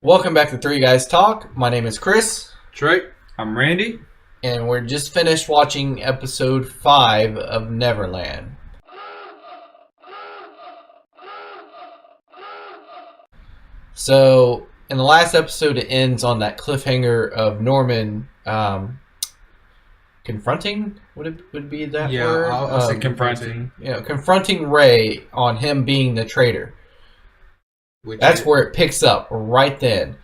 Welcome back to Three Guys Talk. My name is Chris, Trey. I'm Randy. and we're just finished watching episode 5 of Neverland. So, in the last episode, it ends on that cliffhanger of Norman confronting. Would it be that word? I'll say Confronting. Confronting Ray on him being the traitor. That's where it picks up right then.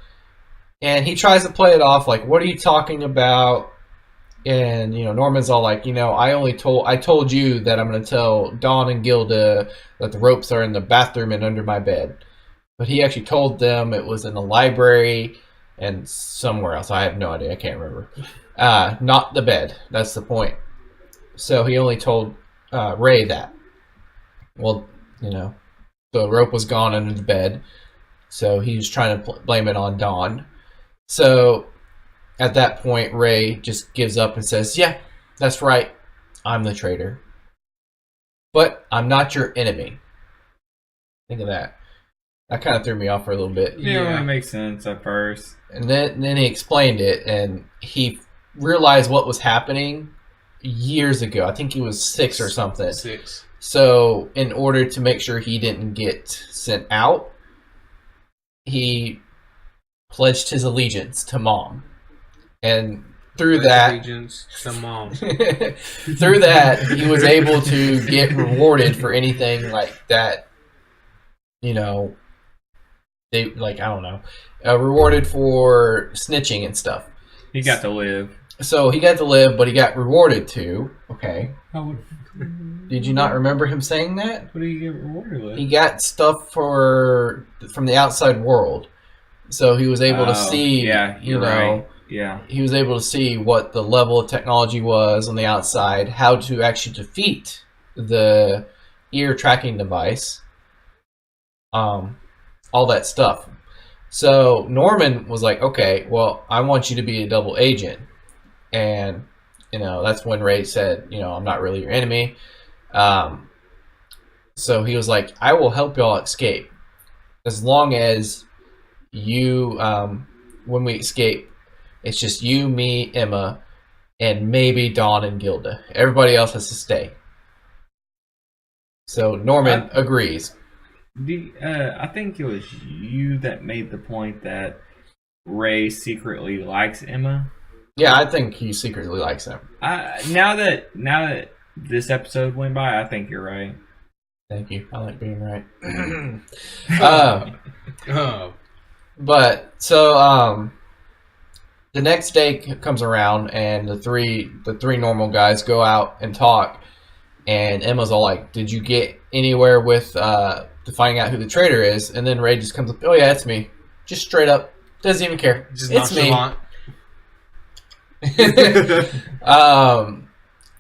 And he tries to play it off like, what are you talking about? And, Norman's all like, I told you that I'm going to tell Dawn and Gilda that the ropes are in the bathroom and under my bed. But he actually told them it was in the library and somewhere else. I have no idea. I can't remember. Not the bed. That's the point. So he only told Ray that. Well, the rope was gone under the bed. So he was trying to blame it on Dawn. So at that point, Ray just gives up and says, yeah, that's right. I'm the traitor. But I'm not your enemy. Think of that. That kind of threw me off for a little bit. Yeah, that makes sense at first. And then he explained it, and he realized what was happening years ago. I think he was 6 or something. 6. So in order to make sure he didn't get sent out, he pledged his allegiance to Mom. And through that, allegiance to Mom. through that, he was able to get rewarded for anything like that. They rewarded for snitching and stuff. He got to live. So he got to live, but he got rewarded too. Okay. Did you not remember him saying that? What did he get rewarded with? He got stuff from the outside world. So he was able to see, Yeah, you're right. Yeah. He was able to see what the level of technology was on the outside, how to actually defeat the ear tracking device, all that stuff. So Norman was like, okay, well, I want you to be a double agent. And, that's when Ray said, I'm not really your enemy. So he was like, I will help y'all escape. As long as you, when we escape, it's just you, me, Emma, and maybe Dawn and Gilda. Everybody else has to stay. So Norman agrees. I think it was you that made the point that Ray secretly likes Emma. Yeah, I think he secretly likes him. Now that this episode went by, I think you're right. Thank you. I like being right. Oh. But so the next day comes around, and the three normal guys go out and talk, and Emma's all like, "Did you get anywhere with finding out who the traitor is?" And then Ray just comes up, "Oh yeah, it's me." Just straight up, doesn't even care. Just it's nonchalant. me.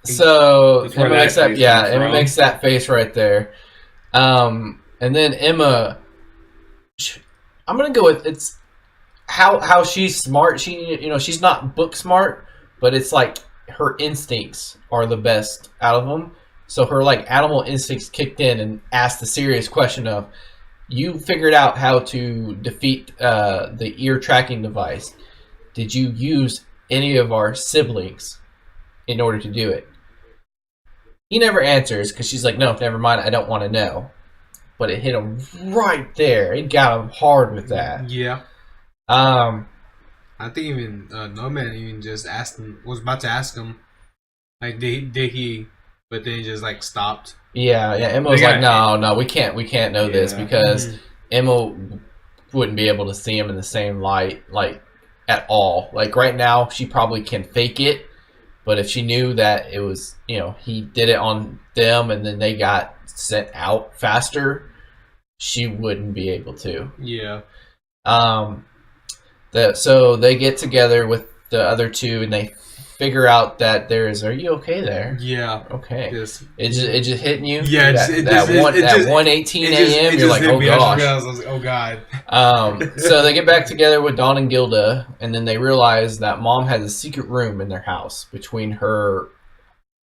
So Emma makes that, Emma makes that face right there. And then Emma, I'm gonna go with it's how she's smart. She's not book smart, but it's like her instincts are the best out of them. So her animal instincts kicked in and asked the serious question of, you figured out how to defeat the ear tracking device. Did you use any of our siblings in order to do it? He never answers because she's like, no, never mind, I don't want to know. But it hit him right there. It got him hard with that. Yeah. I think even Norman even just was about to ask him, like, did he? But then he just stopped. Yeah. Emma was like, no, we can't know this because Emma wouldn't be able to see him in the same light, at all. Right now, she probably can fake it, but if she knew that it was, he did it on them and then they got sent out faster, she wouldn't be able to. Yeah. So they get together with the other two and they figure out that are you okay there? Yeah. Okay. It just hitting you? Yeah. That 1:18 a.m. You're like, oh gosh. I was like, oh god. So they get back together with Dawn and Gilda, and then they realize that Mom has a secret room in their house between her,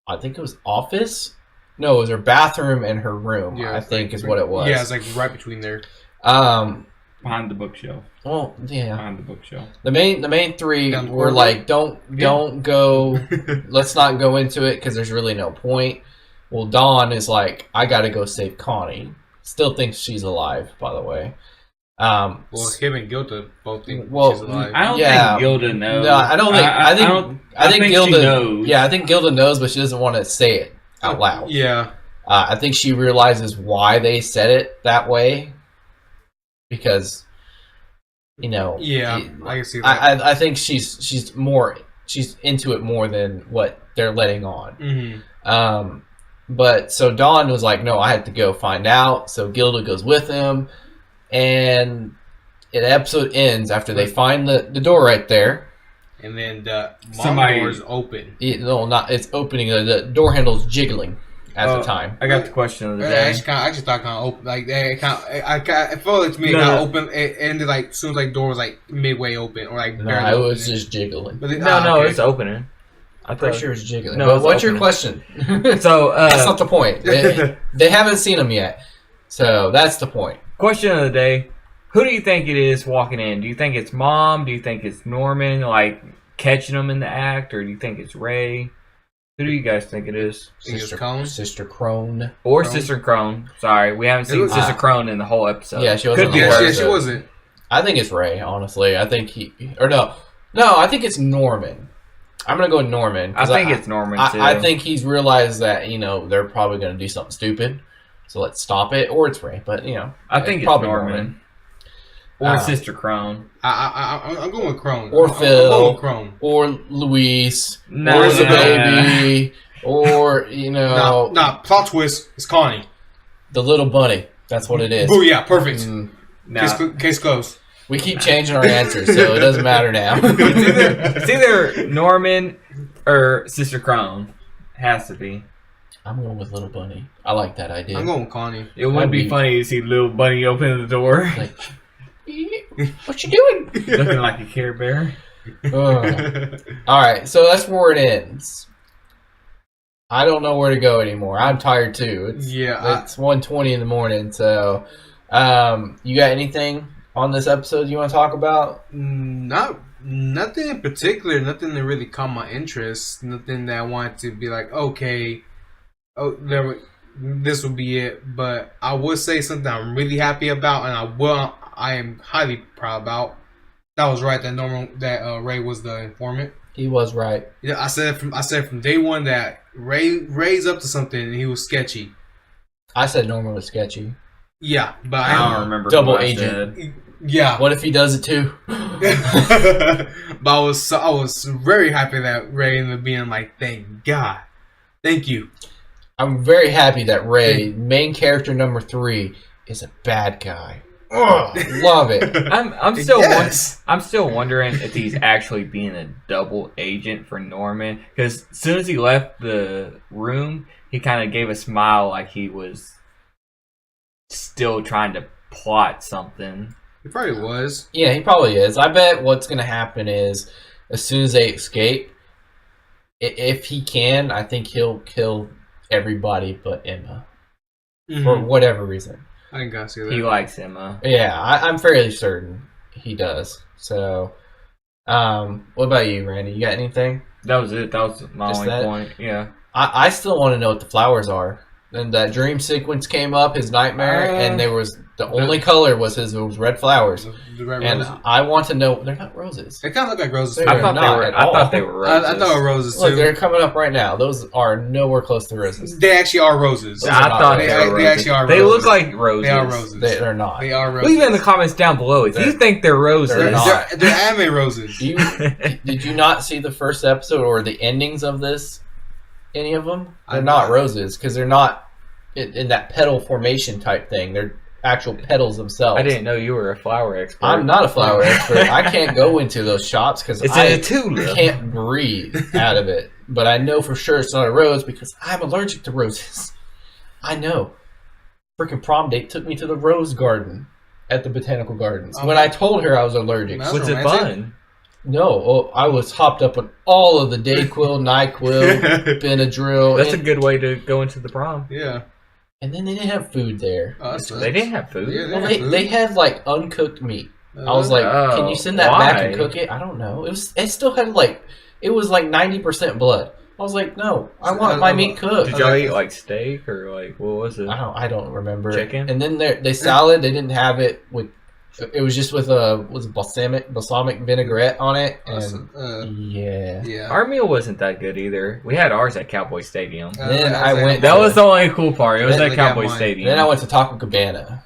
I think it was office? No, it was her bathroom and her room, I think is what it was. Yeah, it's right between there. behind the bookshelf. Well, yeah. Behind the bookshelf. The main three Down the were corridor? like, don't go. Let's not go into it because there's really no point. Well, Dawn is like, I gotta go save Connie. Still thinks she's alive, by the way. Well, him and Gilda both think Well, she's alive. I don't Yeah. think Gilda knows. No, I don't think. I think she Gilda knows. Yeah, I think Gilda knows, but she doesn't want to say it out loud. Yeah. I think she realizes why they said it that way because, Yeah, I can see that. I think she's into it more than what they're letting on. Mm-hmm. But so Dawn was like, no, I have to go find out. So Gilda goes with him, and the episode ends after they find the door right there. And then the Somebody- door is open. It's opening. The door handle's jiggling at the time. I got the question of the I day. actually thought kind of open. Like it felt like to me it kind of open. It ended like as soon as like door was like midway open or like No, barely it was opening. just jiggling. But No, okay. it's opening. I'm pretty sure it's jiggling. No, But it's what's your opening. question? So, That's not the point. They haven't seen him yet, so that's the point. question of the day: who do you think it is walking in? Do you think it's Mom? Do you think it's Norman, like catching him in the act, or do you think it's Ray? Who do you guys think it is? Think it's Cone? Sister Crone. Or Crone? Sister Crone? Sorry, we haven't seen was- Sister Crone in the whole episode. Yeah, she wasn't Could be in the Yeah, whole worse. she wasn't. I think it's Ray. Honestly, I think no. I think it's Norman. I'm gonna go with Norman. I 'cause think it's Norman too. I think he's realized that they're probably gonna do something stupid, so let's stop it. Or it's Ray, but I think it's probably Norman. Or Sister Crone. I'm going with Crone. Or I'm Phil. going with Crone. or Luis, No, or the no, baby, or Nah, plot twist is Connie. the little bunny. That's what it is. Oh yeah, perfect. Mm. No. Case closed. We keep changing our answers, so it doesn't matter now. It's either Norman or Sister Crone. Has to be. I'm going with little bunny. I like that idea. I'm going with Connie. It would That'd be be- funny to see little bunny open the door, Like, what you doing? looking like a Care Bear. Ugh. All right, so that's where it ends. I don't know where to go anymore. I'm tired too. It's 1:20 in the morning. So, you got anything on this episode you want to talk about? Nothing in particular. Nothing that really caught my interest. Nothing that I wanted to be like, okay, this will be it. But I would say something I'm really happy about, and I am highly proud about. That was right. That Ray was the informant. He was right. Yeah, I said from day one that Ray's up to something, and he was sketchy. I said Norman was sketchy. Yeah, but I don't remember. Double who I agent. said. Yeah. What if he does it too? But I was very happy that Ray ended up being like, thank God, thank you. I'm very happy that Ray, main character number 3, is a bad guy. Ugh, love it. I'm still Yes. I'm still wondering if he's actually being a double agent for Norman, because as soon as he left the room, he kind of gave a smile like he was still trying to plot something. He probably was. Yeah, he probably is. I bet what's going to happen is, as soon as they escape, if he can, I think he'll kill everybody but Emma. For whatever reason. I can go see that. He likes Emma. Yeah, I'm fairly certain he does. So, what about you, Randy? You got anything? That was it. That was my Just only that? point. Yeah. I still want to know what the flowers are. And that dream sequence came up, his nightmare, and there was the only color was those red flowers. The red And roses. I want to know, they're not roses. They kind of look like roses. They too. are I thought not they were. at I all. thought they were roses. I thought they were roses Look, too. they're coming up right now. Those are nowhere close to roses. They actually are roses. Those I are not thought roses. they were They roses. actually are They roses. look like roses. They are roses. They're not. They are roses. Leave it in the comments down below if you think they're roses. They're not. They're anime roses. Did you not see the first episode or the endings of this? Any of them? They're I not not. roses because they're not in that petal formation type thing. They're actual petals themselves. I didn't know you were a flower expert. I'm not a flower expert. I can't go into those shops because It's I a tulip. can't breathe out of it. But I know for sure it's not a rose because I'm allergic to roses. I know. Freaking prom date took me to the rose garden at the botanical gardens. When I told her I was allergic. That's Was it romantic. fun? No, I was hopped up on all of the Dayquil, NyQuil, Benadryl. That's a good way to go into the prom. Yeah. and then they didn't have food there. Oh, They didn't have food. Yeah, Well, have food. they had like uncooked meat. I was like, can you send that back and cook it? I don't know. It still had it was like 90% blood. I was like, no, I want my meat cooked. Did y'all eat like steak or like what was it? I don't remember. Chicken. And then they salad. They didn't have it with. It was just with balsamic vinaigrette on it, and yeah. Our meal wasn't that good either. We had ours at Cowboy Stadium. Then I went. That was the only cool part. It was at Cowboy mine. Stadium. Then I went to Taco Cabana,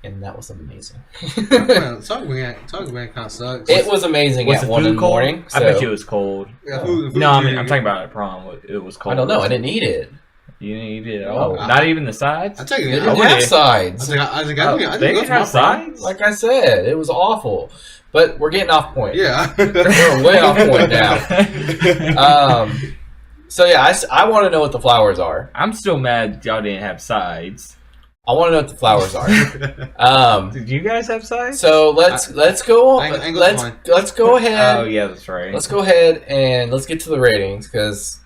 and that was amazing. Taco Bell kind of sucks. It was amazing Was at the 1 in food the cold? morning. I bet you it was cold. Yeah, food No, I'm really talking about at prom. It was cold. I don't know. I didn't eat it. You didn't eat it at all. No. Not even the sides. I take They it. didn't would have eat. sides. They They didn't have sides. Like I said, it was awful. But we're getting off point. Yeah. We're way off point now. So yeah, I want to know what the flowers are. I'm still mad y'all didn't have sides. I want to know what the flowers are. Did you guys have sides? So let's go. Angle's fine. Let's go ahead. Oh yeah, that's right. Let's go ahead and let's get to the ratings because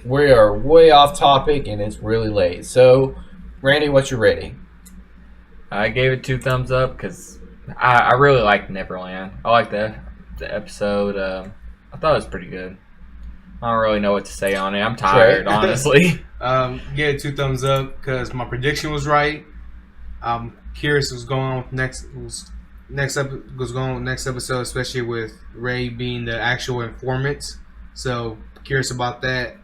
we are way off topic and it's really late. So, Randy, what's your rating? I gave it 2 thumbs up because I really liked Neverland. I liked the episode. I thought it was pretty good. I don't really know what to say on it. I'm tired, honestly. Give it 2 thumbs up because my prediction was right. I'm curious what's going on with next episode, especially with Ray being the actual informant. So curious about that.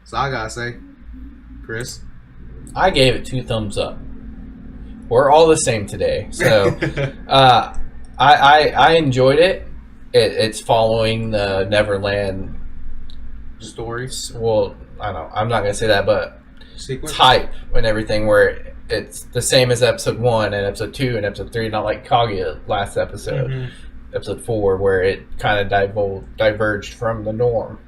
So I gotta say, Chris. I gave it 2 thumbs up. We're all the same today. So I enjoyed it. It's following the Neverland Stories. Well, I don't know. I'm not gonna say that, but Sequence. type and everything where it's the same as episode 1 and episode 2 and episode 3, not like Kaguya last episode, episode 4, where it kind of diverged from the norm.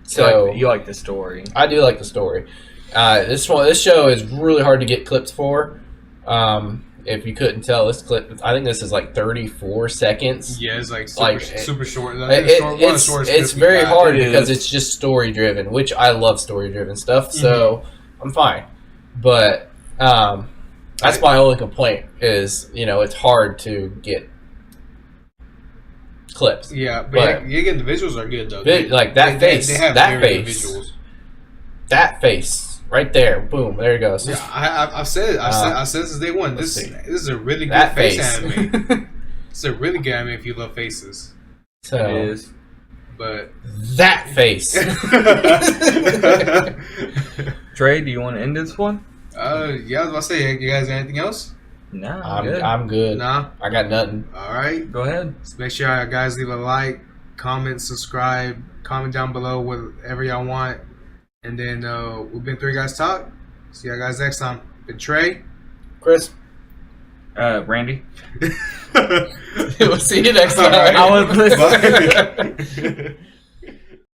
So you like the story. I do like the story. This show is really hard to get clips for. If you couldn't tell, this clip, I think this is like 34 seconds. Yeah, it's like super short. It's very hard because it's just story driven, which I love story driven stuff. So I'm fine, but that's my only complaint is it's hard to get clips. Yeah, but again, the visuals are good though. That face, they have that very good face, visuals. That face. Right there, boom! There it goes. Yeah, I've said since day one. This is a really good that face anime. It's a really good anime if you love faces. So it is. But that face. Trey, do you want to end this one? Yeah, I was about to say, you guys got anything else? No, I'm good. Nah. I got nothing. All right. Go ahead. So make sure you guys leave a like, comment, subscribe, comment down below whatever y'all want. And then we've been 3 Guys Talk. See you guys next time. Been Trey. Chris. Randy. We'll see you next time. All right. I was listening. Bye.